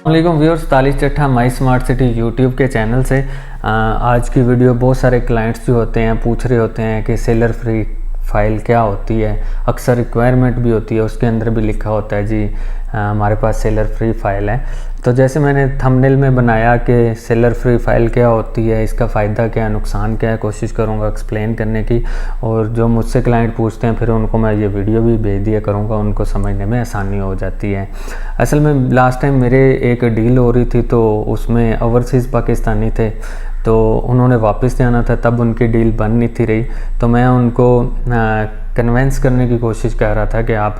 वालेकुम viewers, Talish Chattha my smart city YouTube के channel से आज की वीडियो बहुत सारे क्लाइंट्स जो होते हैं पूछ रहे होते हैं कि सेलर फ्री फ़ाइल क्या होती है। अक्सर रिक्वायरमेंट भी होती है, उसके अंदर भी लिखा होता है जी हमारे पास सेलर फ्री फ़ाइल है। तो जैसे मैंने थंबनेल में बनाया कि सेलर फ्री फ़ाइल क्या होती है, इसका फ़ायदा क्या है, नुकसान क्या है, कोशिश करूँगा एक्सप्लेन करने की। और जो मुझसे क्लाइंट पूछते हैं फिर उनको मैं ये वीडियो भी भेज दिया करूँगा, उनको समझने में आसानी हो जाती है। असल में लास्ट टाइम मेरे एक डील हो रही थी तो उसमें ओवरसीज़ पाकिस्तानी थे, तो उन्होंने वापस जाना था, तब उनकी डील बन नहीं थी रही। तो मैं उनको कन्वेंस करने की कोशिश कर रहा था कि आप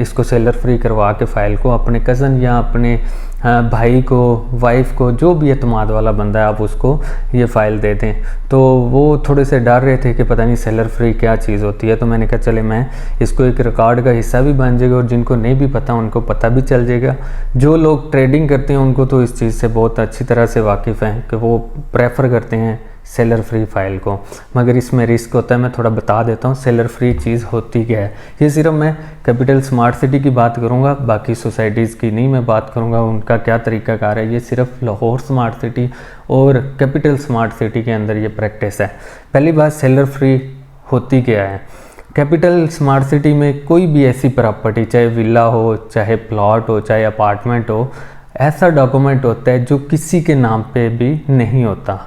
इसको सेलर फ्री करवा के फ़ाइल को अपने कज़न या अपने भाई को, वाइफ को, जो भी एतमाद वाला बंदा है आप उसको ये फ़ाइल दे दें। तो वो थोड़े से डर रहे थे कि पता नहीं सेलर फ्री क्या चीज़ होती है। तो मैंने कहा चले मैं इसको एक रिकॉर्ड का हिस्सा भी बन जाएगा और जिनको नहीं भी पता उनको पता भी चल जाएगा। जो लोग ट्रेडिंग करते हैं उनको तो इस चीज़ से बहुत अच्छी तरह से वाकिफ़ हैं कि वो प्रेफर करते हैं सेलर फ्री फ़ाइल को, मगर इसमें रिस्क होता है। मैं थोड़ा बता देता हूँ सेलर फ्री चीज़ होती क्या है। ये सिर्फ मैं कैपिटल स्मार्ट सिटी की बात करूँगा, बाकी सोसाइटीज़ की नहीं मैं बात करूँगा, उनका क्या तरीक़ाकार है। ये सिर्फ लाहौर स्मार्ट सिटी और कैपिटल स्मार्ट सिटी के अंदर ये प्रैक्टिस है। पहली बात, सेलर फ्री होती क्या है। कैपिटल स्मार्ट सिटी में कोई भी ऐसी प्रॉपर्टी, चाहे विला हो, चाहे प्लॉट हो, चाहे अपार्टमेंट हो, ऐसा डॉक्यूमेंट होता है जो किसी के नाम पे भी नहीं होता,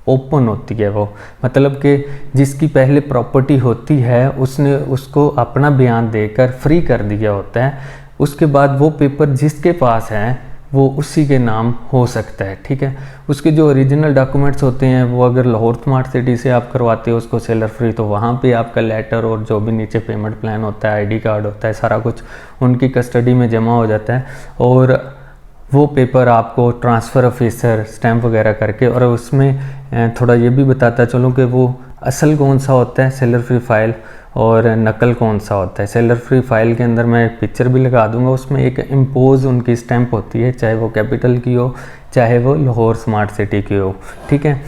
ओपन होती है वो। मतलब कि जिसकी पहले प्रॉपर्टी होती है उसने उसको अपना बयान देकर फ्री कर दिया होता है। उसके बाद वो पेपर जिसके पास है वो उसी के नाम हो सकता है, ठीक है। उसके जो ओरिजिनल डॉक्यूमेंट्स होते हैं वो अगर लाहौर स्मार्ट सिटी से आप करवाते हो उसको सेलर फ्री, तो वहाँ पे आपका लेटर और जो भी नीचे पेमेंट प्लान होता है, आईडी कार्ड होता है, सारा कुछ उनकी कस्टडी में जमा हो जाता है। और वो पेपर आपको ट्रांसफ़र ऑफिसर स्टैम्प वगैरह करके, और उसमें थोड़ा ये भी बताता चलूँ कि वो असल कौन सा होता है सेलर फ्री फ़ाइल और नकल कौन सा होता है। सेलर फ्री फ़ाइल के अंदर मैं एक पिक्चर भी लगा दूंगा, उसमें एक इम्पोज उनकी स्टैम्प होती है, चाहे वो कैपिटल की हो चाहे वो लाहौर स्मार्ट सिटी की हो, ठीक है।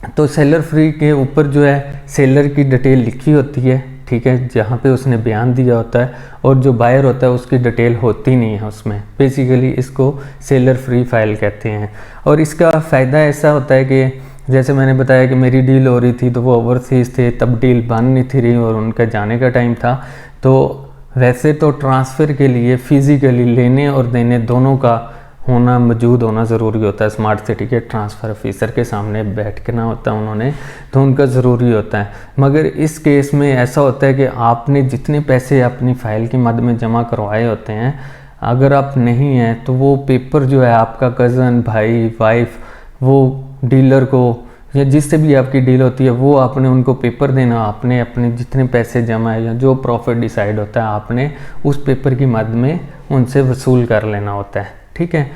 तो सेलर फ्री के ऊपर जो है सेलर की डिटेल लिखी होती है, ठीक है, जहाँ पे उसने बयान दिया होता है, और जो बायर होता है उसकी डिटेल होती नहीं है उसमें। बेसिकली इसको सेलर फ्री फ़ाइल कहते हैं। और इसका फ़ायदा ऐसा होता है कि जैसे मैंने बताया कि मेरी डील हो रही थी तो वो ओवरसीज़ थे, तब डील बन नहीं थी रही और उनका जाने का टाइम था। तो वैसे तो ट्रांसफ़र के लिए फ़िज़िकली लेने और देने दोनों का होना, मौजूद होना ज़रूरी होता है। स्मार्ट सिटी के ट्रांसफ़र ऑफिसर के सामने बैठ के ना होता है उन्होंने, तो उनका ज़रूरी होता है। मगर इस केस में ऐसा होता है कि आपने जितने पैसे अपनी फ़ाइल की मद में जमा करवाए होते हैं, अगर आप नहीं हैं तो वो पेपर जो है आपका कज़न, भाई, वाइफ, वो डीलर को या जिससे भी आपकी डील होती है वो आपने उनको पेपर देना, आपने अपने जितने पैसे जमा है या जो प्रॉफिट डिसाइड होता है आपने उस पेपर की मद में उनसे वसूल कर लेना होता है, ठीक है।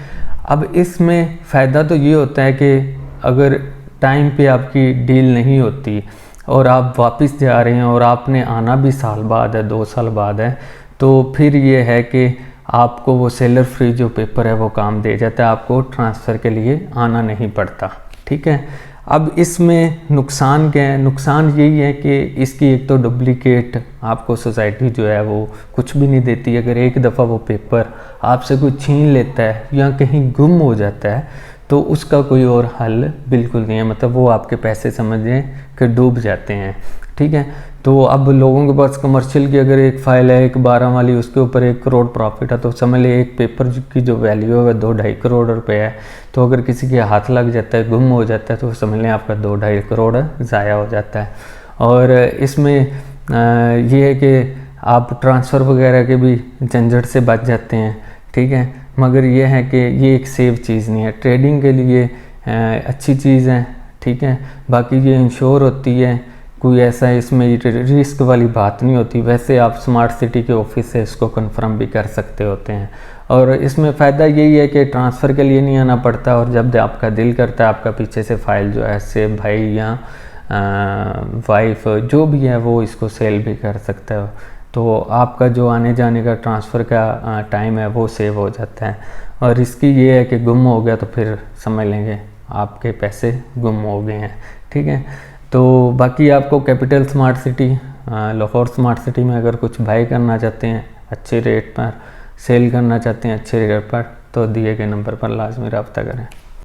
अब इसमें फ़ायदा तो ये होता है कि अगर टाइम पे आपकी डील नहीं होती और आप वापस जा रहे हैं और आपने आना भी साल बाद है, 2 साल बाद है, तो फिर ये है कि आपको वो सेलर फ्री जो पेपर है वो काम दे जाता है, आपको ट्रांसफ़र के लिए आना नहीं पड़ता, ठीक है। अब इसमें नुकसान क्या है। नुकसान यही है कि इसकी एक तो डुप्लीकेट आपको सोसाइटी जो है वो कुछ भी नहीं देती। अगर एक दफ़ा वो पेपर आपसे कोई छीन लेता है या कहीं गुम हो जाता है तो उसका कोई और हल बिल्कुल नहीं है। मतलब वो आपके पैसे समझें कि डूब जाते हैं, ठीक है। तो अब लोगों के पास कमर्शियल की अगर एक फ़ाइल है, एक 12 वाली, उसके ऊपर 1 करोड़ प्रॉफिट है, तो समझ ले एक पेपर की जो वैल्यू है 2-2.5 करोड़ रुपए है। तो अगर किसी के हाथ लग जाता है, गुम हो जाता है, तो समझ लें आपका 2-2.5 करोड़ ज़ाया हो जाता है। और इसमें ये है कि आप ट्रांसफ़र वगैरह के भी झंझट से बच जाते हैं, ठीक है। मगर ये है कि ये एक सेफ चीज़ नहीं है। ट्रेडिंग के लिए अच्छी चीज़ है, ठीक है। बाकी ये इंश्योर होती है, कोई ऐसा इसमें रिस्क वाली बात नहीं होती। वैसे आप स्मार्ट सिटी के ऑफिस से इसको कंफर्म भी कर सकते होते हैं। और इसमें फ़ायदा यही है कि ट्रांसफ़र के लिए नहीं आना पड़ता, और जब आपका दिल करता है आपका पीछे से फ़ाइल जो है से भाई या वाइफ जो भी है वो इसको सेल भी कर सकता है। तो आपका जो आने जाने का ट्रांसफ़र का टाइम है वो सेव हो जाता है। और इसकी ये है कि गुम हो गया तो फिर समझ लेंगे आपके पैसे गुम हो गए हैं, ठीक है। तो बाकी आपको capital smart city, Lahore smart city में अगर कुछ बाय करना चाहते हैं अच्छे रेट पर, सेल करना चाहते हैं अच्छे रेट पर, तो दिए गए नंबर पर लाजमी रब्ता करें।